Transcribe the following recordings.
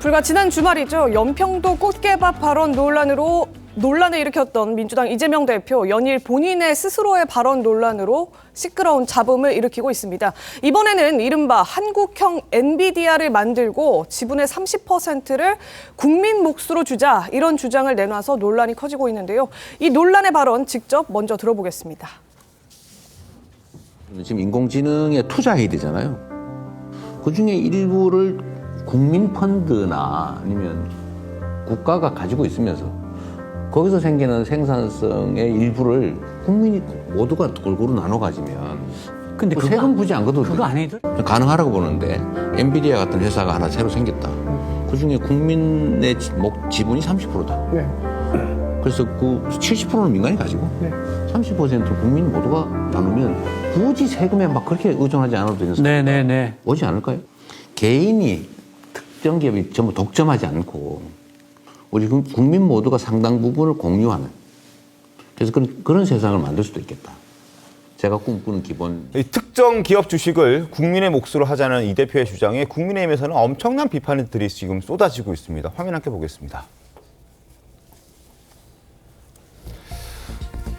불과 지난 주말이죠. 연평도 꽃게밥 발언 논란을 일으켰던 민주당 이재명 대표, 연일 본인의 스스로의 발언 논란으로 시끄러운 잡음을 일으키고 있습니다. 이번에는 이른바 한국형 엔비디아를 만들고 지분의 30%를 국민 몫으로 주자, 이런 주장을 내놔서 논란이 커지고 있는데요. 이 논란의 발언 직접 먼저 들어보겠습니다. 지금 인공지능에 투자해야 되잖아요. 그중에 일부를 국민 펀드나 아니면 국가가 가지고 있으면서 거기서 생기는 생산성의 일부를 국민이 모두가 골고루 나눠 가지면 근데 그 세금 부지 안 걷어도 그거 안 해도 가능하라고 보는데 엔비디아 같은 회사가 하나 새로 생겼다. 그중에 국민의 지분이 30%다. 네. 그래서 그 70%는 민간이 가지고 네. 30%는 국민 모두가 나누면 굳이 세금에 막 그렇게 의존하지 않아도 되는 네네네. 오지 않을까요? 개인이 특정 기업이 전부 독점하지 않고 우리 국민 모두가 상당 부분을 공유하는 그래서 그런 세상을 만들 수도 있겠다. 제가 꿈꾸는 기본. 특정 기업 주식을 국민의 몫으로 하자는 이 대표의 주장에 국민의힘에서는 엄청난 비판들이 지금 쏟아지고 있습니다. 화면 함께 보겠습니다.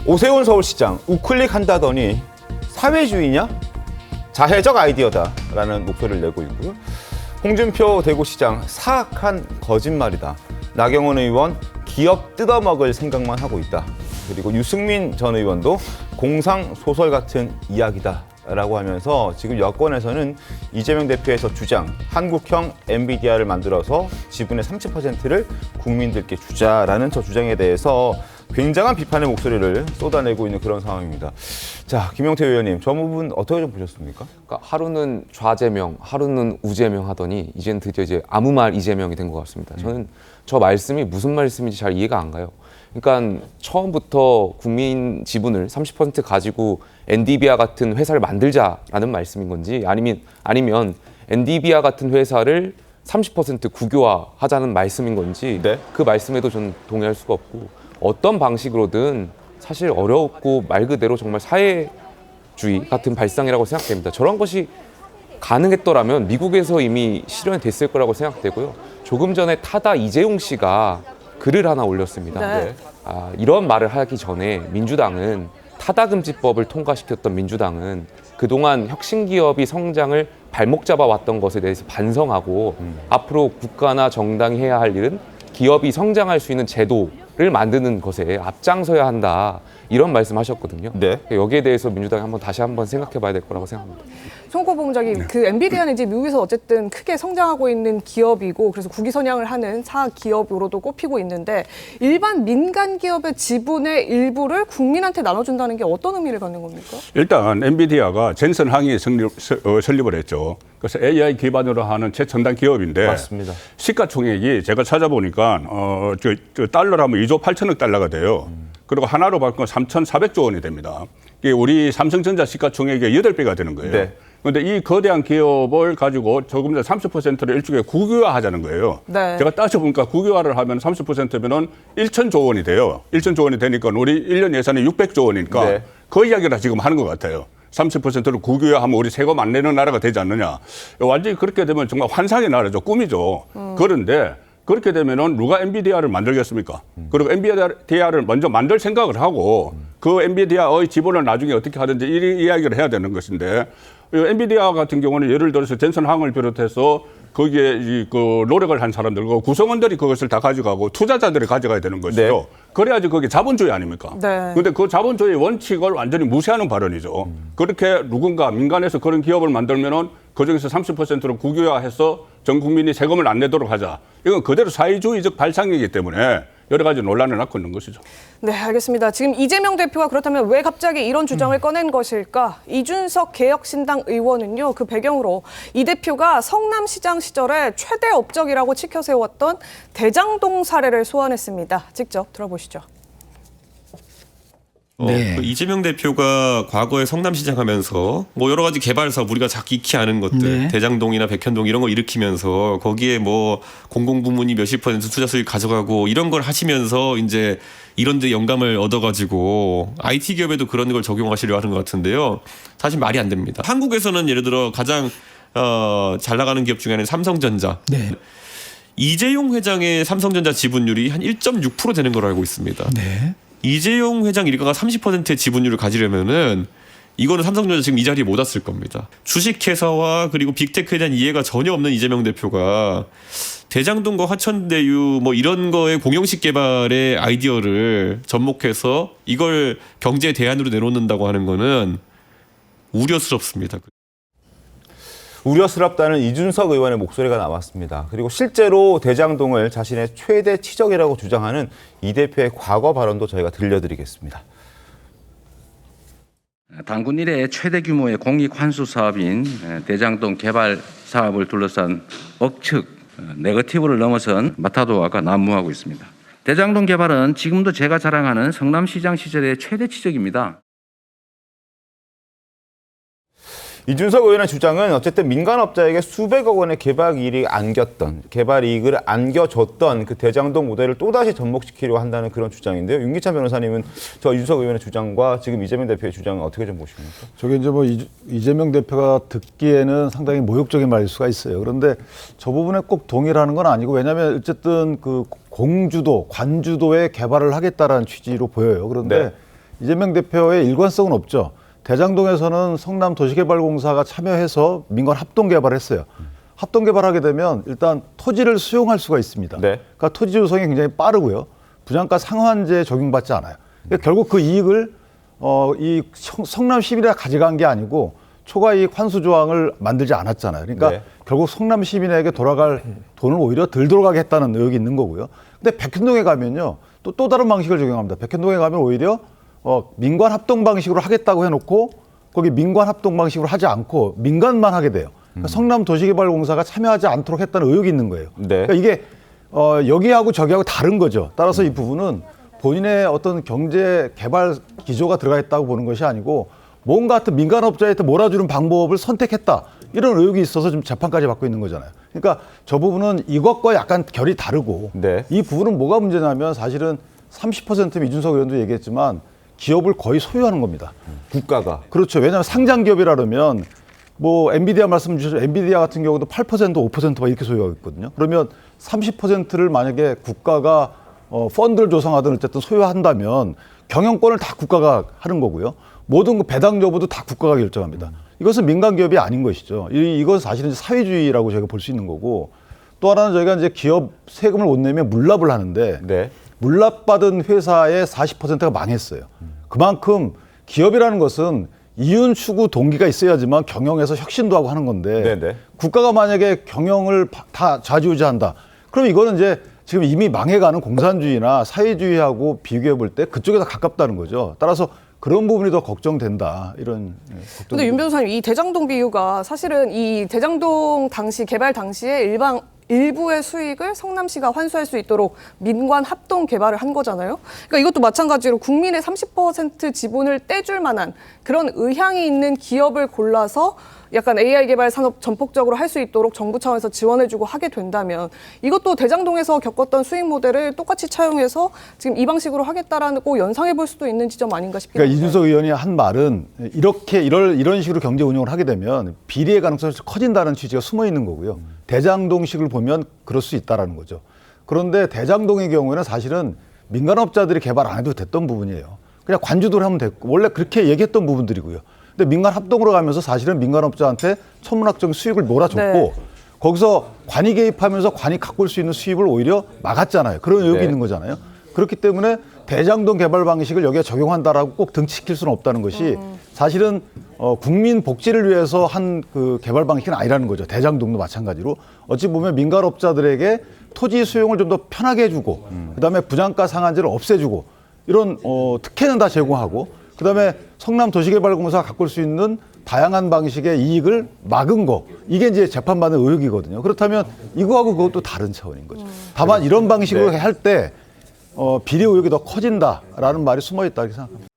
오세훈 서울시장 우클릭 한다더니 사회주의냐? 자해적 아이디어다라는 목소리를 내고 있고요. 홍준표 대구시장 사악한 거짓말이다. 나경원 의원 기업 뜯어먹을 생각만 하고 있다. 그리고 유승민 전 의원도 공상 소설 같은 이야기다라고 하면서 지금 여권에서는 이재명 대표의 저 주장, 한국형 엔비디아를 만들어서 지분의 30%를 국민들께 주자라는 저 주장에 대해서 굉장한 비판의 목소리를 쏟아내고 있는 그런 상황입니다. 자, 김용태 의원님, 저 부분 어떻게 좀 보셨습니까? 그러니까 하루는 좌재명, 하루는 우재명 하더니 이제는 드디어 이제 아무 말 이재명이 된 것 같습니다. 저는 저 말씀이 무슨 말씀인지 잘 이해가 안 가요. 그러니까 처음부터 국민 지분을 30% 가지고 엔디비아 같은 회사를 만들자라는 말씀인 건지 아니면 엔디비아 같은 회사를 30% 국유화하자는 말씀인 건지 네. 그 말씀에도 저는 동의할 수가 없고 어떤 방식으로든 사실 어렵고 말 그대로 정말 사회주의 같은 발상이라고 생각됩니다. 저런 것이 가능했더라면 미국에서 이미 실현이 됐을 거라고 생각되고요. 조금 전에 타다 이재용 씨가 글을 하나 올렸습니다. 네. 이런 말을 하기 전에 민주당은 타다금지법을 통과시켰던 민주당은 그동안 혁신기업이 성장을 발목 잡아왔던 것에 대해서 반성하고 앞으로 국가나 정당이 해야 할 일은 기업이 성장할 수 있는 제도를 만드는 것에 앞장서야 한다. 이런 말씀하셨거든요. 네. 여기에 대해서 민주당이 다시 한번 생각해봐야 될 거라고 생각합니다. 송호 본부장님, 그 엔비디아는 이제 미국에서 어쨌든 크게 성장하고 있는 기업이고 그래서 국위 선양을 하는 사 기업으로도 꼽히고 있는데 일반 민간 기업의 지분의 일부를 국민한테 나눠준다는 게 어떤 의미를 갖는 겁니까? 일단 엔비디아가 젠슨 항이 설립을 했죠. 그래서 AI 기반으로 하는 최첨단 기업인데 맞습니다. 시가총액이 제가 찾아보니까 달러로 하면 2조 8천억 달러가 돼요. 그리고 하나로 바꾸면 3,400조 원이 됩니다. 이게 우리 삼성전자 시가총액의 8배가 되는 거예요. 네. 그런데 이 거대한 기업을 가지고 조금 더 30%를 일종의 국유화하자는 거예요. 네. 제가 따져보니까 국유화를 하면 30%면은 1,000조 원이 돼요. 1,000조 원이 되니까 우리 1년 예산이 600조 원이니까 네. 그 이야기를 지금 하는 것 같아요. 30%를 국유화하면 우리 세금 안 내는 나라가 되지 않느냐. 완전히 그렇게 되면 정말 환상의 나라죠. 꿈이죠. 그런데 그렇게 되면은 누가 엔비디아를 만들겠습니까? 그리고 엔비디아를 먼저 만들 생각을 하고 그 엔비디아의 지분을 나중에 어떻게 하든지 이 이야기를 해야 되는 것인데 엔비디아 같은 경우는 예를 들어서 젠슨 항을 비롯해서 거기에 그 노력을 한 사람들, 구성원들이 그것을 다 가져가고 투자자들이 가져가야 되는 것이죠. 네. 그래야지 그게 자본주의 아닙니까? 네. 그런데 그 자본주의 원칙을 완전히 무시하는 발언이죠. 그렇게 누군가 민간에서 그런 기업을 만들면은 그중에서 30%를 국유화해서 전 국민이 세금을 안 내도록 하자. 이건 그대로 사회주의적 발상이기 때문에 여러 가지 논란을 낳고 있는 것이죠. 네, 알겠습니다. 지금 이재명 대표가 그렇다면 왜 갑자기 이런 주장을 꺼낸 것일까? 이준석 개혁신당 의원은요, 그 배경으로 이 대표가 성남시장 시절에 최대 업적이라고 치켜세웠던 대장동 사례를 소환했습니다. 직접 들어보시죠. 네. 그 이재명 대표가 과거에 성남시장 하면서 뭐 여러 가지 개발 사업 우리가 익히 아는 것들 네. 대장동이나 백현동 이런 거 일으키면서 거기에 뭐 공공부문이 몇십 % 투자 수익 가져가고 이런 걸 하시면서 이제 이런 데 영감을 얻어가지고 IT 기업에도 그런 걸 적용하시려 하는 것 같은데요. 사실 말이 안 됩니다. 한국에서는 예를 들어 가장 잘 나가는 기업 중에는 삼성전자. 네. 이재용 회장의 삼성전자 지분율이 한 1.6% 되는 걸로 알고 있습니다. 네. 이재용 회장 일가가 30%의 지분율을 가지려면은 이거는 삼성전자 지금 이 자리에 못 왔을 겁니다. 주식회사와 그리고 빅테크에 대한 이해가 전혀 없는 이재명 대표가 대장동과 화천대유 뭐 이런 거의 공용식 개발의 아이디어를 접목해서 이걸 경제 대안으로 내놓는다고 하는 거는 우려스럽습니다. 우려스럽다는 이준석 의원의 목소리가 나왔습니다. 그리고 실제로 대장동을 자신의 최대 치적이라고 주장하는 이 대표의 과거 발언도 저희가 들려드리겠습니다. 당군 이래 최대 규모의 공익 환수 사업인 대장동 개발 사업을 둘러싼 억측, 네거티브를 넘어선 마타도화가 난무하고 있습니다. 대장동 개발은 지금도 제가 자랑하는 성남시장 시절의 최대 치적입니다. 이준석 의원의 주장은 어쨌든 민간업자에게 수백억 원의 개발 이익을 안겨줬던 그 대장동 모델을 또다시 접목시키려고 한다는 그런 주장인데요. 윤기찬 변호사님은 저 이준석 의원의 주장과 지금 이재명 대표의 주장을 어떻게 좀 보십니까? 저게 이제 뭐 이재명 대표가 듣기에는 상당히 모욕적인 말일 수가 있어요. 그런데 저 부분에 꼭 동의를 하는 건 아니고, 왜냐하면 어쨌든 그 공주도, 관주도에 개발을 하겠다라는 취지로 보여요. 그런데 네. 이재명 대표의 일관성은 없죠. 대장동에서는 성남도시개발공사가 참여해서 민간 합동개발을 했어요. 합동개발하게 되면 일단 토지를 수용할 수가 있습니다. 네. 그러니까 토지 조성이 굉장히 빠르고요. 분양가 상한제 적용받지 않아요. 그러니까 결국 그 이익을 이 성남 시민이 가져간 게 아니고 초과이익 환수 조항을 만들지 않았잖아요. 그러니까 네. 결국 성남 시민에게 돌아갈 돈을 오히려 덜 돌아가게 했다는 의혹이 있는 거고요. 근데 백현동에 가면요. 또 다른 방식을 적용합니다. 백현동에 가면 오히려 민관 합동 방식으로 하겠다고 해놓고 거기 민관 합동 방식으로 하지 않고 민간만 하게 돼요. 그러니까 성남도시개발공사가 참여하지 않도록 했다는 의혹이 있는 거예요. 네. 그러니까 이게 여기하고 저기하고 다른 거죠. 따라서 이 부분은 본인의 어떤 경제 개발 기조가 들어가 있다고 보는 것이 아니고 뭔가 하여튼 민간업자한테 몰아주는 방법을 선택했다. 이런 의혹이 있어서 지금 재판까지 받고 있는 거잖아요. 그러니까 저 부분은 이것과 약간 결이 다르고 네. 이 부분은 뭐가 문제냐면 사실은 30% 이준석 의원도 얘기했지만 기업을 거의 소유하는 겁니다. 국가가. 그렇죠. 왜냐하면 상장 기업이라면 뭐 엔비디아 말씀 주셨죠. 엔비디아 같은 경우도 8%, 5%가 이렇게 소유하고 있거든요. 그러면 30%를 만약에 국가가 펀드를 조성하든 어쨌든 소유한다면 경영권을 다 국가가 하는 거고요. 모든 그 배당 여부도 다 국가가 결정합니다. 이것은 민간 기업이 아닌 것이죠. 이건 사실은 사회주의라고 저희가 볼 수 있는 거고, 또 하나는 저희가 이제 기업 세금을 못 내면 물납을 하는데 네. 물납받은 회사의 40%가 망했어요. 그만큼 기업이라는 것은 이윤 추구 동기가 있어야지만 경영에서 혁신도 하고 하는 건데 네네. 국가가 만약에 경영을 다 좌지우지한다. 그럼 이거는 이제 지금 이미 망해가는 공산주의나 사회주의하고 비교해 볼 때 그쪽에 더 가깝다는 거죠. 따라서 그런 부분이 더 걱정된다. 이런 걱정. 근데 윤 변호사님, 이 대장동 비유가 사실은 이 대장동 당시 개발 당시에 일부의 수익을 성남시가 환수할 수 있도록 민관 합동 개발을 한 거잖아요. 그러니까 이것도 마찬가지로 국민의 30% 지분을 떼줄 만한 그런 의향이 있는 기업을 골라서 약간 AI 개발 산업 전폭적으로 할 수 있도록 정부 차원에서 지원해주고 하게 된다면 이것도 대장동에서 겪었던 수익 모델을 똑같이 차용해서 지금 이 방식으로 하겠다라고 연상해 볼 수도 있는 지점 아닌가 싶긴 그러니까 합니다. 이준석 의원이 한 말은 이런 식으로 경제 운영을 하게 되면 비리의 가능성이 커진다는 취지가 숨어 있는 거고요. 대장동식을 보면 그럴 수 있다라는 거죠. 그런데 대장동의 경우에는 사실은 민간업자들이 개발 안 해도 됐던 부분이에요. 그냥 관주도를 하면 됐고 원래 그렇게 얘기했던 부분들이고요. 근데 민간 합동으로 가면서 사실은 민간업자한테 천문학적 수익을 몰아줬고 네. 거기서 관이 개입하면서 관이 갖고 올 수 있는 수입을 오히려 막았잖아요. 그런 의혹이 네. 있는 거잖아요. 그렇기 때문에 대장동 개발 방식을 여기에 적용한다라고 꼭 등치시킬 수는 없다는 것이 사실은 국민 복지를 위해서 한 그 개발 방식은 아니라는 거죠. 대장동도 마찬가지로 어찌 보면 민간업자들에게 토지 수용을 좀 더 편하게 해주고 그다음에 분양가 상한제를 없애주고 이런 특혜는 다 제공하고 그다음에 성남도시개발공사가 갖고 올 수 있는 다양한 방식의 이익을 막은 거 이게 이제 재판받는 의혹이거든요. 그렇다면 이거하고 그것도 다른 차원인 거죠. 다만 이런 방식으로 네. 할 때 비리 의혹이 더 커진다라는 말이 숨어 있다 이렇게 생각합니다.